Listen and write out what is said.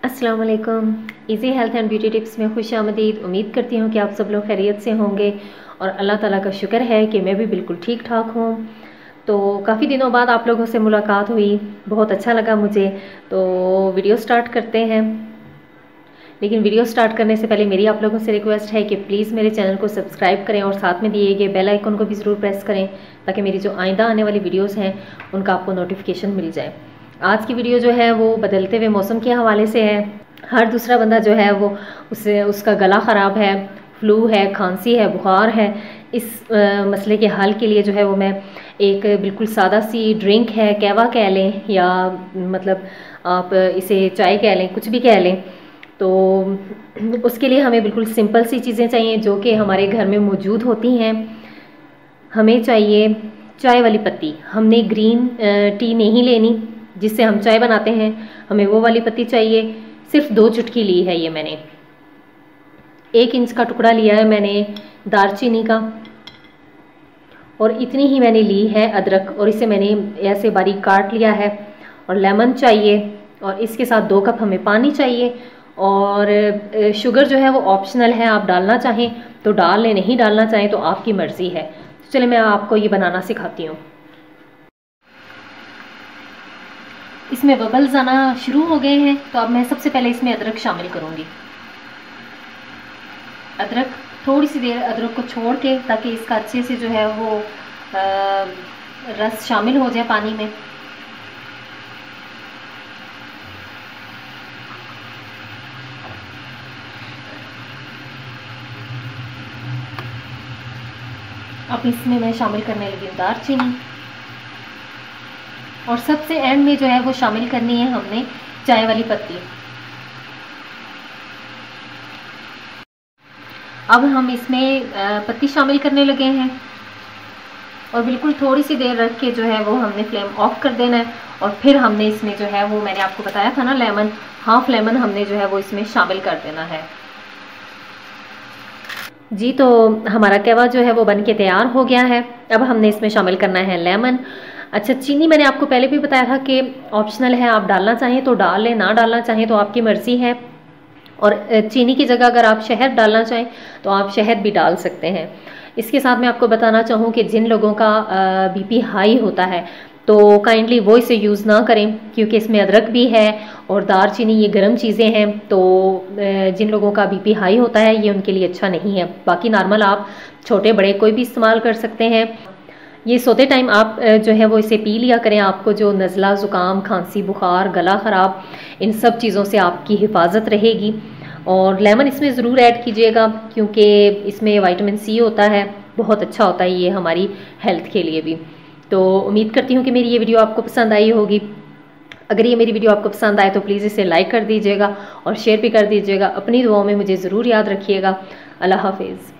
अस्सलाम वालेकुम। Easy health and beauty tips में खुश आमदीद। उम्मीद करती हूँ कि आप सब लोग खैरियत से होंगे और अल्लाह ताला का शुक्र है कि मैं भी बिल्कुल ठीक ठाक हूँ। तो काफ़ी दिनों बाद आप लोगों से मुलाकात हुई, बहुत अच्छा लगा मुझे। तो वीडियो स्टार्ट करते हैं, लेकिन वीडियो स्टार्ट करने से पहले मेरी आप लोगों से रिक्वेस्ट है कि प्लीज़ मेरे चैनल को सब्सक्राइब करें और साथ में दिए गए बेल आइकन को भी ज़रूर प्रेस करें ताकि मेरी जो आइंदा आने वाली वीडियोज़ हैं उनका आपको नोटिफिकेशन मिल जाए। आज की वीडियो जो है वो बदलते हुए मौसम के हवाले से है। हर दूसरा बंदा जो है वो उसका गला ख़राब है, फ्लू है, खांसी है, बुखार है। इस मसले के हल के लिए जो है वो मैं एक बिल्कुल सादा सी ड्रिंक है, कहवा कह लें या मतलब आप इसे चाय कह लें, कुछ भी कह लें। तो उसके लिए हमें बिल्कुल सिंपल सी चीज़ें चाहिए जो कि हमारे घर में मौजूद होती हैं। हमें चाहिए चाय वाली पत्ती। हमने ग्रीन टी नहीं लेनी जिससे हम चाय बनाते हैं, हमें वो वाली पत्ती चाहिए। सिर्फ 2 चुटकी ली है ये मैंने। 1 इंच का टुकड़ा लिया है मैंने दालचीनी का, और इतनी ही मैंने ली है अदरक, और इसे मैंने ऐसे बारीक काट लिया है। और लेमन चाहिए, और इसके साथ 2 कप हमें पानी चाहिए। और शुगर जो है वो ऑप्शनल है, आप डालना चाहें तो डाल लें, नहीं डालना चाहें तो आपकी मर्ज़ी है। तो चलिए मैं आपको ये बनाना सिखाती हूँ। इसमें बबल्स आना शुरू हो गए हैं, तो अब मैं सबसे पहले इसमें अदरक शामिल करूँगी। अदरक थोड़ी सी देर अदरक को छोड़ के, ताकि इसका अच्छे से जो है वो रस शामिल हो जाए पानी में। अब इसमें मैं शामिल करने लगी हूँ दालचीनी, और सबसे एंड में जो है वो शामिल करनी है हमने चाय वाली पत्ती। अब हम इसमें पत्ती शामिल करने लगे हैं, और बिल्कुल थोड़ी सी देर रख के जो है वो हमने फ्लेम ऑफ कर देना है। और फिर हमने इसमें जो है वो मैंने आपको बताया था ना, लेमन, हाफ लेमन हमने जो है वो इसमें शामिल कर देना है जी। तो हमारा कहवा जो है वो बन के तैयार हो गया है। अब हमने इसमें शामिल करना है लेमन। अच्छा, चीनी मैंने आपको पहले भी बताया था कि ऑप्शनल है, आप डालना चाहें तो डाल लें, ना डालना चाहें तो आपकी मर्ज़ी है। और चीनी की जगह अगर आप शहद डालना चाहें तो आप शहद भी डाल सकते हैं। इसके साथ मैं आपको बताना चाहूँ कि जिन लोगों का बीपी हाई होता है तो काइंडली वो इसे यूज़ ना करें, क्योंकि इसमें अदरक भी है और दालचीनी, ये गर्म चीज़ें हैं। तो जिन लोगों का बीपी हाई होता है ये उनके लिए अच्छा नहीं है। बाकी नॉर्मल आप छोटे बड़े कोई भी इस्तेमाल कर सकते हैं। ये सोते टाइम आप जो है वो इसे पी लिया करें। आपको जो नज़ला, ज़ुकाम, खांसी, बुखार, गला ख़राब, इन सब चीज़ों से आपकी हिफाजत रहेगी। और लेमन इसमें ज़रूर ऐड कीजिएगा, क्योंकि इसमें विटामिन सी होता है, बहुत अच्छा होता है ये हमारी हेल्थ के लिए भी। तो उम्मीद करती हूँ कि मेरी ये वीडियो आपको पसंद आई होगी। अगर ये मेरी वीडियो आपको पसंद आए तो प्लीज़ इसे लाइक कर दीजिएगा और शेयर भी कर दीजिएगा। अपनी दुआओं में मुझे ज़रूर याद रखिएगा। अल्लाह हाफिज़।